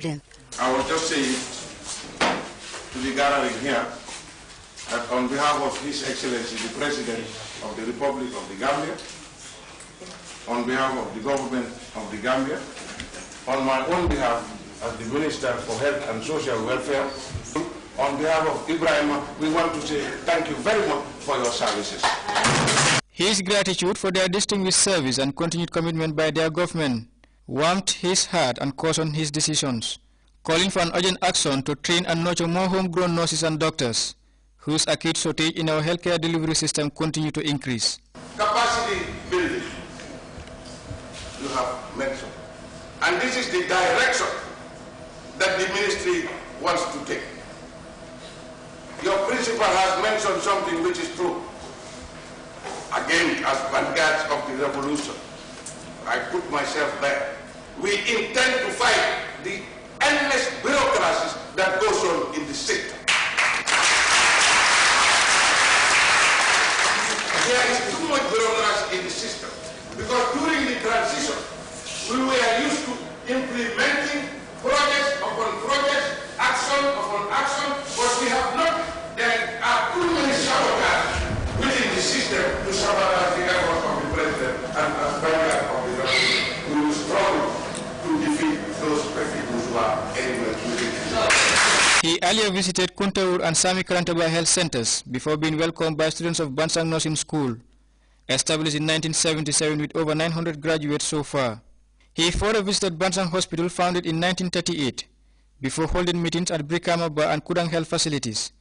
I will just say to the gathering here that on behalf of His Excellency the President of the Republic of the Gambia, on behalf of the government of the Gambia, on my own behalf as the Minister for Health and Social Welfare, on behalf of Ibrahim, we want to say thank you very much for your services. His gratitude for their distinguished service and continued commitment by their government warmed his heart and cautioned his decisions, calling for an urgent action to train and nurture more homegrown nurses and doctors, whose acute shortage in our healthcare delivery system continue to increase. Capacity building, you have mentioned. And this is the direction that the ministry wants to take. Your principal has mentioned something which is true. Again, as vanguards of the revolution, I put myself there. We intend to fight the endless bureaucracies that goes on in the sector. There is too much bureaucracy in the system because during the transition, we were used to implementing projects upon projects, action upon action, but we have not. There are too many sabotage within the system to sabotage the efforts of the President and as vanguard of the revolution. We will struggle to defeat those people who are anywhere within it. He earlier visited Kuntawur and Sami Karantaba health centers before being welcomed by students of Bansang Nursing School, established in 1977 with over 900 graduates so far. He further visited Bansang Hospital, founded in 1938, before holding meetings at Brikamaba and Kudang health facilities,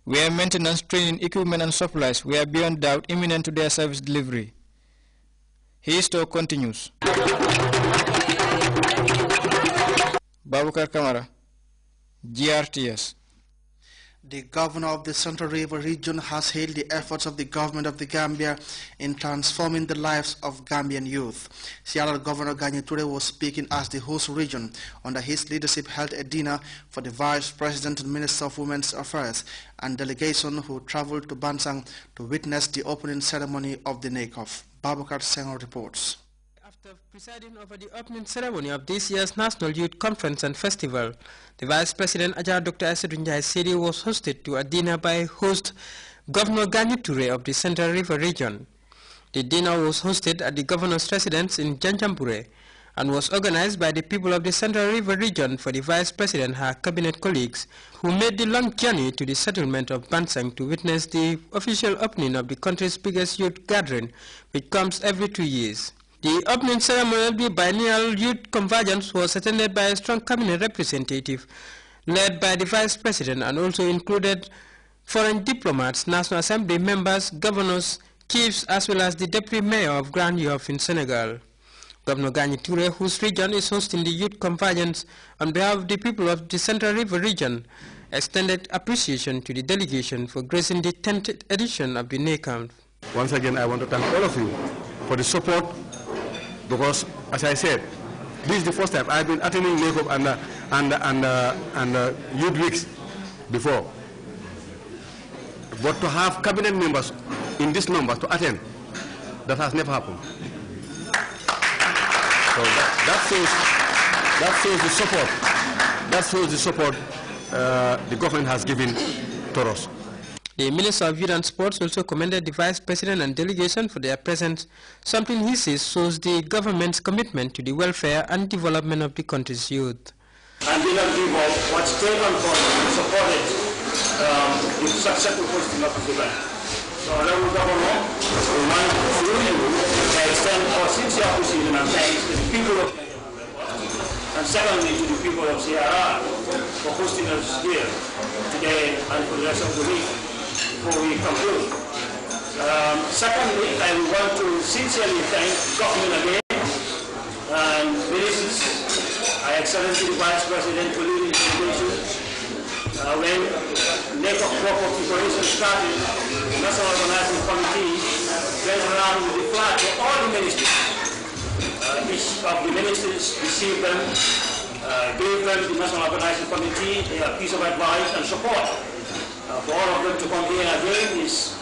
where maintenance, training, equipment and supplies were beyond doubt imminent to their service delivery. His talk continues. Babukar Kamara, GRTS. The governor of the Central River region has hailed the efforts of the government of the Gambia in transforming the lives of Gambian youth. Seattle Governor Gani Toure was speaking as the host region under his leadership held a dinner for the Vice President and Minister of Women's Affairs and delegation who traveled to Bansang to witness the opening ceremony of the NACOF. Babakar Senghor reports. After presiding over the opening ceremony of this year's National Youth Conference and Festival, the Vice President Ajah Dr. Asadou Njie Sidi was hosted to a dinner by host Governor Gani Toure of the Central River region. The dinner was hosted at the governor's residence in Janjanpure and was organized by the people of the Central River region for the Vice President and her cabinet colleagues who made the long journey to the settlement of Bansang to witness the official opening of the country's biggest youth gathering, which comes every 2 years. The opening ceremony of the biennial youth convergence was attended by a strong cabinet representative led by the Vice President and also included foreign diplomats, National Assembly members, governors, chiefs, as well as the Deputy Mayor of Grand Yoff in Senegal. Governor Gani Toure, whose region is hosting the youth convergence on behalf of the people of the Central River region, extended appreciation to the delegation for gracing the 10th edition of the NACOF. Once again, I want to thank all of you for the support. Because, as I said, this is the first time I've been attending NACOF and youth weeks before. But to have cabinet members in this number to attend, that has never happened. So that shows the support. That shows the support the government has given to us. The Minister of Youth and Sports also commended the Vice President and delegation for their presence, something he says shows the government's commitment to the welfare and development of the country's youth. And did not give up, was stayed on board and supported the successful posting of the event. So, Honorable Governor, we want through you to extend our sincere appreciation and thanks to the people of Nigeria, and secondly to the people of CRR for hosting us here today and for the rest of the week. Before we conclude. Secondly, I want to sincerely thank government again and ministers, Our Excellency the Vice President for leading the delegation. When NACOF proper preparation started, the National Organizing Committee went around with the flag for all the ministers. Each of the ministers received them, gave them the National Organizing Committee a piece of advice and support. For all of them to come here again is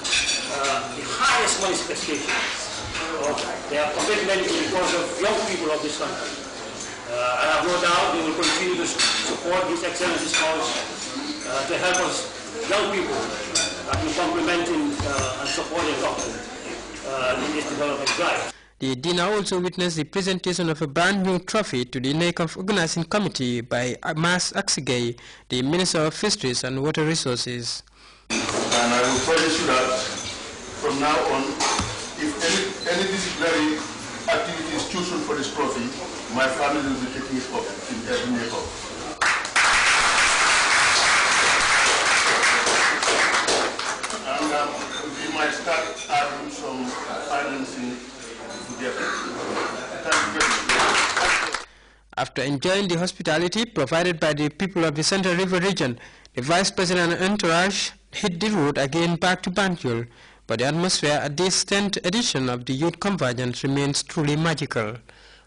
the highest manifestation of their commitment to the cause of young people of this country. I have no doubt they will continue to support His Excellency's cause to help us young people in complementing and supporting government in this development drive. The dinner also witnessed the presentation of a brand new trophy to the NACOF Organizing Committee by Mas Aksige, the Minister of Fisheries and Water Resources. And I will promise you that from now on, if any disciplinary activity is chosen for this trophy, my family will be taking it up in every NACOF. And we might start adding some financing together. Thank you very much. After enjoying the hospitality provided by the people of the Central River region, the Vice President and entourage hit the road again back to Banjul, but the atmosphere at this 10th edition of the Youth Convergence remains truly magical.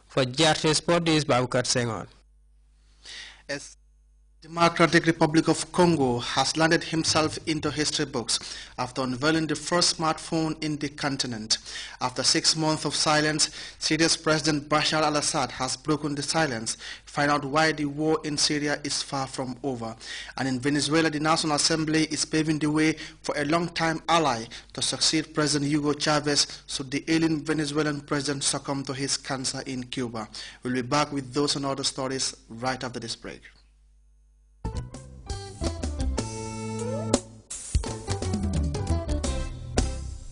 For Grts Sport, this is Baukar Senghor. The Democratic Republic of Congo has landed himself into history books after unveiling the first smartphone in the continent. After 6 months of silence, Syria's President Bashar al-Assad has broken the silence, find out why the war in Syria is far from over. And in Venezuela, the National Assembly is paving the way for a long-time ally to succeed President Hugo Chavez should the ailing Venezuelan president succumb to his cancer in Cuba. We'll be back with those and other stories right after this break.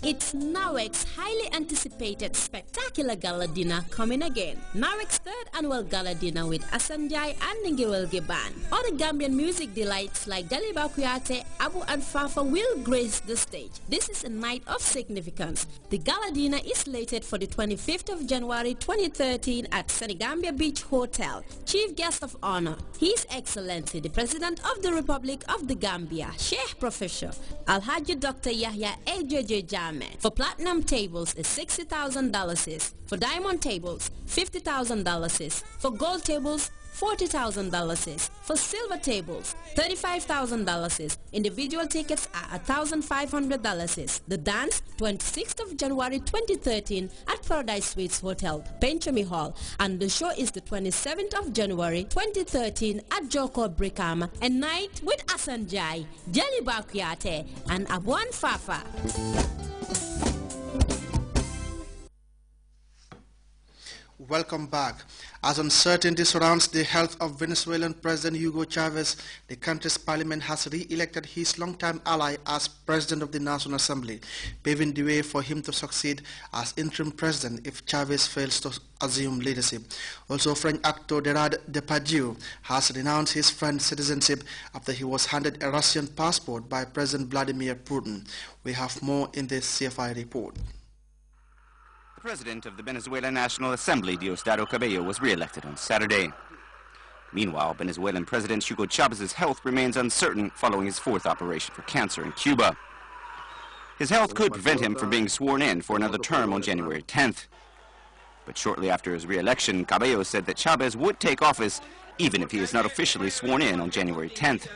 It's NAWEC's highly anticipated spectacular gala dinner coming again. NAWEC's third annual gala dinner with Asanjai and Ngewel Geban. Other Gambian music delights like Daliba Kuyate, Abu and Fafa will grace the stage. This is a night of significance. The gala dinner is slated for the 25th of January 2013 at Senegambia Beach Hotel. Chief guest of honor, His Excellency the President of the Republic of the Gambia, Sheikh Professor Alhaji Dr. Yahya AJJ Jam. For platinum tables is $60,000. For diamond tables, $50,000. For gold tables, $40,000. For silver tables, $35,000. Individual tickets are $1,500. The dance, 26th of January 2013 at Paradise Suites Hotel, Penchami Hall. And the show is the 27th of January 2013 at Joko Brikama. A night with Asanjai, Jelly Bakuyate, and Abuan Fafa. Welcome back. As uncertainty surrounds the health of Venezuelan President Hugo Chavez, the country's parliament has re-elected his longtime ally as President of the National Assembly, paving the way for him to succeed as interim president if Chavez fails to assume leadership. Also, French actor Gerard Depardieu has renounced his French citizenship after he was handed a Russian passport by President Vladimir Putin. We have more in this CFI report. The President of the Venezuelan National Assembly, Diosdado Cabello, was re-elected on Saturday. Meanwhile, Venezuelan President Hugo Chavez's health remains uncertain following his fourth operation for cancer in Cuba. His health could prevent him from being sworn in for another term on January 10th. But shortly after his re-election, Cabello said that Chavez would take office even if he is not officially sworn in on January 10th.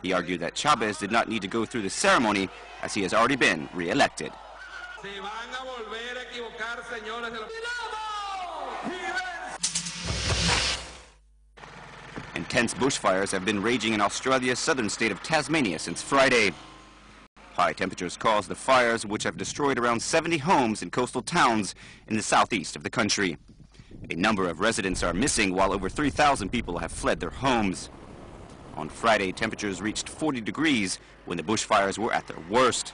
He argued that Chavez did not need to go through the ceremony as he has already been re-elected. Intense bushfires have been raging in Australia's southern state of Tasmania since Friday. High temperatures caused the fires, which have destroyed around 70 homes in coastal towns in the southeast of the country. A number of residents are missing, while over 3,000 people have fled their homes. On Friday, temperatures reached 40 degrees when the bushfires were at their worst.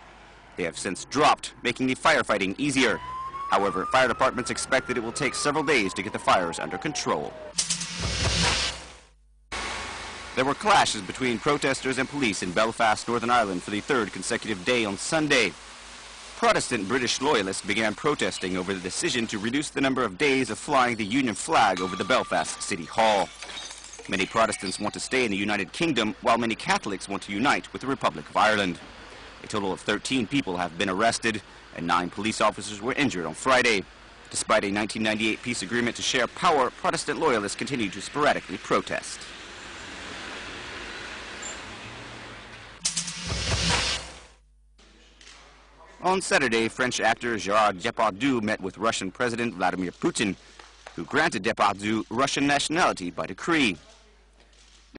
They have since dropped, making the firefighting easier. However, fire departments expect that it will take several days to get the fires under control. There were clashes between protesters and police in Belfast, Northern Ireland for the third consecutive day on Sunday. Protestant British loyalists began protesting over the decision to reduce the number of days of flying the Union flag over the Belfast City Hall. Many Protestants want to stay in the United Kingdom, while many Catholics want to unite with the Republic of Ireland. A total of 13 people have been arrested, and 9 police officers were injured on Friday. Despite a 1998 peace agreement to share power, Protestant loyalists continue to sporadically protest. On Saturday, French actor Gerard Depardieu met with Russian President Vladimir Putin, who granted Depardieu Russian nationality by decree.